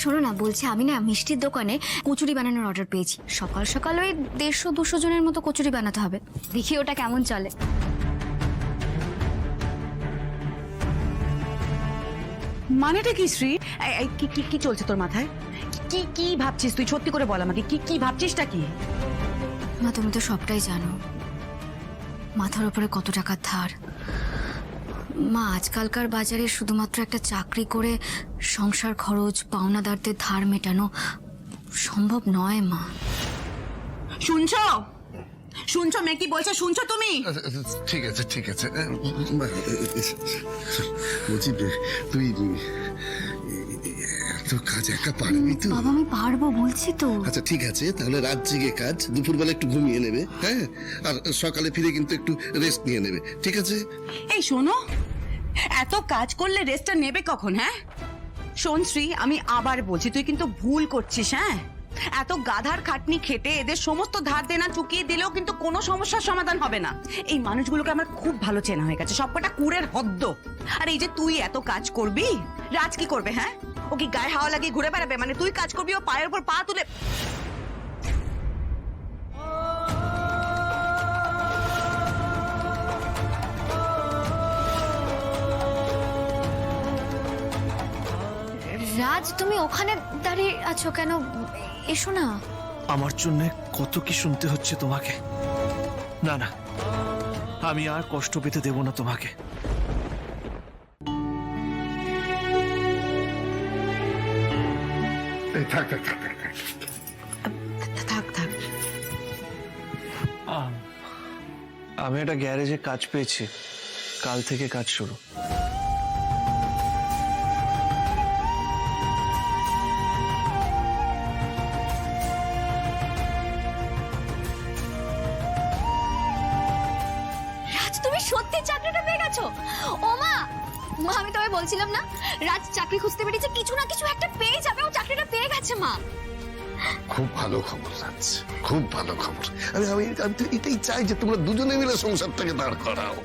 শোনো না, বলছি আমি না মিষ্টির দোকানে কচুরি বানানোর অর্ডার পেয়েছি। সকাল সকাল ওই 150-200 জনের মতো কচুরি বানাতে হবে। দেখি ওটা কেমন চলে। মানেটা কি শ্রী? কি কি কি চলছে তোর মাথায়? কি কি ভাবছিস তুই? সত্যি করে বল আমাকে, কি কি ভাবছিসটা কি? মা তুমি তো সবটাই জানো, মাথার উপরে কত টাকার ধার। মা আজকালকার বাজারে শুধুমাত্র একটা চাকরি করে সংসার খরচ, পাওনাদারদের ধার মেটানো সম্ভব নয় মা। শুনছো শুনছো মেয়ে কি বলছে? শুনছো তুমি? ঠিক আছে ঠিক আছে, বলছি তুই তো কাজ একা পারবি তো? বাবা আমি পারবো বলছি তো। আচ্ছা ঠিক আছে, তাহলে রাত জেগে কাজ, দুপুরবেলা একটু ঘুমিয়ে নেবে, হ্যাঁ, আর সকালে ফিরে কিন্তু একটু রেস্ট নিয়ে নেবে, ঠিক আছে? এই শোনো, এত কাজ করলে রেস্টটা নেবে কখন? হ্যাঁ শোন শ্রী, আমি আবার বলছি তুই কিন্তু ভুল করছিস। হ্যাঁ, এত গাধার খাটনি খেটে এদের সমস্ত ধার দেনা চুকিয়ে দিলেও কিন্তু কোনো সমস্যার সমাধান হবে না। এই মানুষগুলোকে আমার খুব ভালো চেনা হয়ে গেছে, সবকটা কুড়ের হদ্দ। আর এই যে তুই এত কাজ করবি, রাজ কি করবে? হ্যাঁ, ও কি গায়ে হাওয়া লাগিয়ে ঘুরে বেড়াবে? মানে তুই কাজ করবি, ও পায়ের উপর পা তুলে। রাজ তুমি ওখানে দাঁড়িয়ে আছো কেন? এসো না। আমার জন্য কত কি শুনতে হচ্ছে তোমাকে। না না, আমি আর কষ্ট পেতে দেব না তোমাকে। থাক থাক থাক থাক থাক। থাক থাক। আমি একটা গ্যারেজে কাজ পেয়েছি, কাল থেকে কাজ শুরু। রাজ তুমি সত্যি চাকরিটা পেয়ে গেছো? ও মা, মা আমি তোমায় বলছিলাম না রাজ চাকরি খুঁজতে বেরিয়েছে, কিছু না কিছু একটা পেয়ে যাবে। ও চাকরিটা পেয়ে গেছে মা। খুব ভালো খবর রাজ, খুব ভালো খবর। আমি আমি আমি তো এটাই চাই যে তোমরা দুজনে মিলে সংসারটাকে দাঁড় করাও।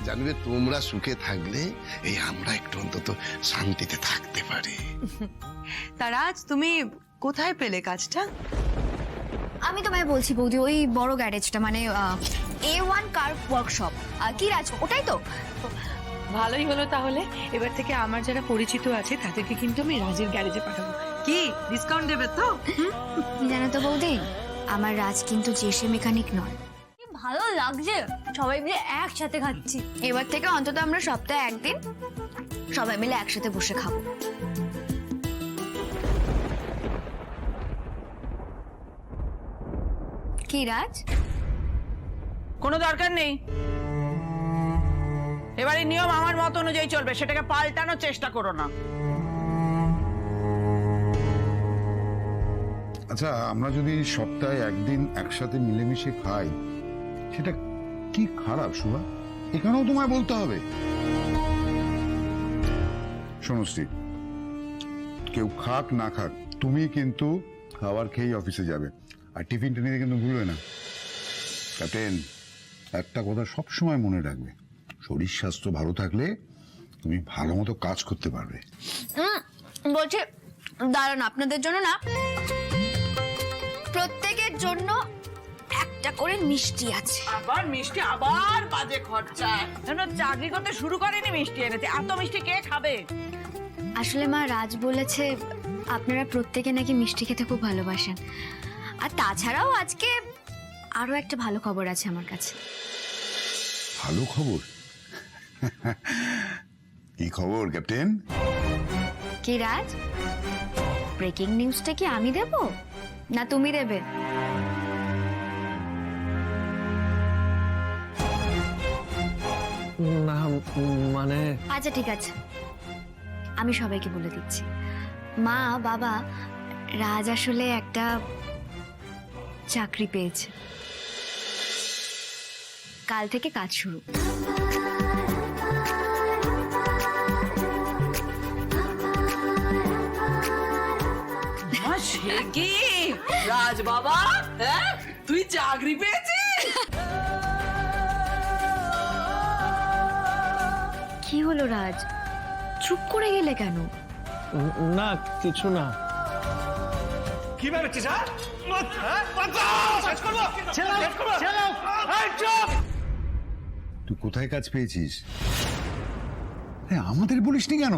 জানবে তোমরা সুখে থাকলে এই আমরা একটু অন্তত শান্তিতে থাকতে পারি। তা রাজ, তুমি কোথায় পেলে কাজটা? আমি তোমায় বলছি বৌদি, ওই বড় গ্যারেজটা, মানে A1 কার ওয়ার্কশপ। কি রাজ, ওটাই তো? ভালোই হলো তাহলে। এবার থেকে আমার যারা পরিচিত আছে তাদেরকে কিন্তু আমি রাজের গ্যারেজে পাঠাবো। কি ডিসকাউন্ট দেবে তো? জানো তো বৌদি, আমার রাজ কিন্তু জেসে মেকানিক নয়। ভালো লাগছে, সবাই মিলে একসাথে খাচ্ছি। এবার থেকে অন্তত আমরা সপ্তাহে একদিন সবাই মিলে একসাথে বসে খাবো। কি রাজ? কোনো দরকার নেই, এবারে নিয়ম আমার মত অনুযায়ী চলবে, সেটাকে পাল্টানোর চেষ্টা করো না। আচ্ছা, আমরা যদি সপ্তাহে একদিন একসাথে মিলেমিশে খাই, সেটা কি খারাপ সুভা? এখানেও তোমায় বলতে হবে? শোনো শ্রী, কেউ খাক না খাক, তুমি কিন্তু খাবার খেয়েই অফিসে যাবে, আর টিফিনটা নিতে কিন্তু ভুলবে না। ক্যাপ্টেন, একটা কথা সবসময় মনে রাখবে, শরীর স্বাস্থ্য ভালো থাকলে তুমি ভালো মতো কাজ করতে পারবে। বলছে দাঁড়ান, আপনাদের জন্য না প্রত্যেকের জন্য একটা করে মিষ্টি আছে। আবার মিষ্টি, আবার বাজে খরচা। যেন চাকরি করতে শুরু করেনি মিষ্টি এনেছে, এত মিষ্টি কে খাবে? আসলে মা রাজ বলেছে আপনারা প্রত্যেকে নাকি মিষ্টি খেতে খুব ভালোবাসেন। আর তাছাড়াও আজকে আরো একটা ভালো খবর আছে আমার কাছে। ভালো খবর? কি খবর ক্যাপ্টেন? কি রাজ, ব্রেকিং নিউজটা কি আমি দেব না তুমি দেবে? না মানে আচ্ছা ঠিক আছে, আমি সবাইকে বলে দিচ্ছি। মা বাবা, রাজ আসলে একটা চাকরি পেয়েছে, কাল থেকে কাজ শুরু। সে কি রাজ বাবা, হ্যাঁ তুই চাকরি পেয়েছিস? কি হলো রাজ, চুপ করে গেলে কেন? না কিছু না। কি ভেবেছিস? তুই কোথায় কাজ পেয়েছিস? আমাদের বলিসনি কেন?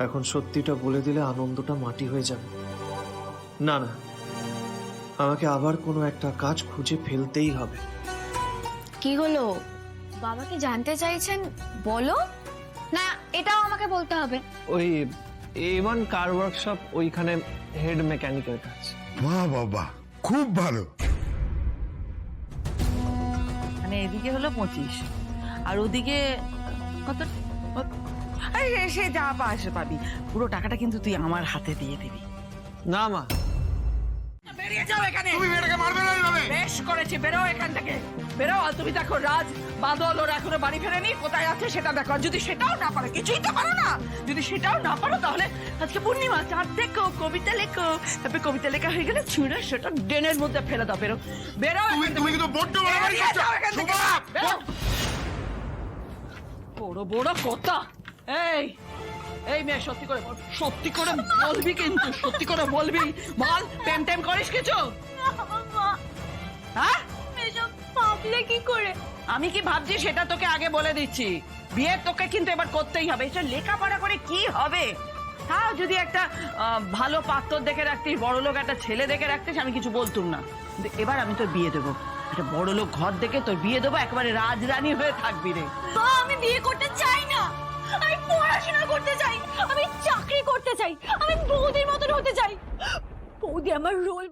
এখন সত্যিটা বলে দিলে আনন্দটা মাটি হয়ে যাবে। না না, আমাকে আবার কোনো একটা কাজ খুঁজে ফেলতেই হবে। কি হলো, বাবা কি জানতে চাইছেন? বলো না, এটাও আমাকে বলতে হবে? ওই A1 কার ওয়ার্কশপ, ওইখানে হেড মেকানিকের কাজ। বাহ বাবা, খুব ভালো। মানে এদিকে হলো 25 আর ওদিকে কত সে যা পাস পাবি, পুরো টাকাটা কিন্তু তুই আমার হাতে দিয়ে দিবি। না মা, বেরিয়ে যাও এখানে। তুমি মেয়েটাকে মারবে না এইভাবে। বেশ করেছি, বেরো এখান থেকে, বেরো। আর তুমি দেখো রাজ বাদল ওরা এখনো বাড়ি ফেরেনি, কোথায় আছে সেটা দেখো। আর যদি সেটাও না পারো, কিছুই তো পারো না, যদি সেটাও না পারো তাহলে আজকে পূর্ণিমা, চাঁদ দেখো, কবিতা লেখো, তারপরে কবিতা লেখা হয়ে গেলে ছুঁড়ে সেটা ড্রেনের মধ্যে ফেলে দাও। বেরো বেরো। তুমি কিন্তু বড্ড বাড়াবাড়ি করছো। বড় বড় কথা। এই এই মেয়ে, সত্যি করে বলবি কিন্তু, সত্যি করে বলবি। বল, প্রেম টেম করিস কিছু? হ্যাঁ, ভাবলে কি করে? আমি কি ভাবছি সেটা তোকে আগে বলে দিচ্ছি। বিয়ে তোকে কিন্তু এবার করতেই হবে। এটা লেখাপড়া করে কি হবে? হ্যাঁ, যদি একটা ভালো পাত্র দেখে রাখতিস, বড় লোক একটা ছেলে দেখে রাখতিস, আমি কিছু বলতুম না। কিন্তু এবার আমি তোর বিয়ে দেবো, একটা বড় লোক ঘর দেখে তোর বিয়ে দেবো, একেবারে রাজরানী হয়ে থাকবি রে। মা, আমি বিয়ে করতে চাই না, আমি পড়াশোনা করতে চাই, আমি চাকরি করতে চাই, আমি বৌদির মতন হতে চাই। বৌদি আমার রোল।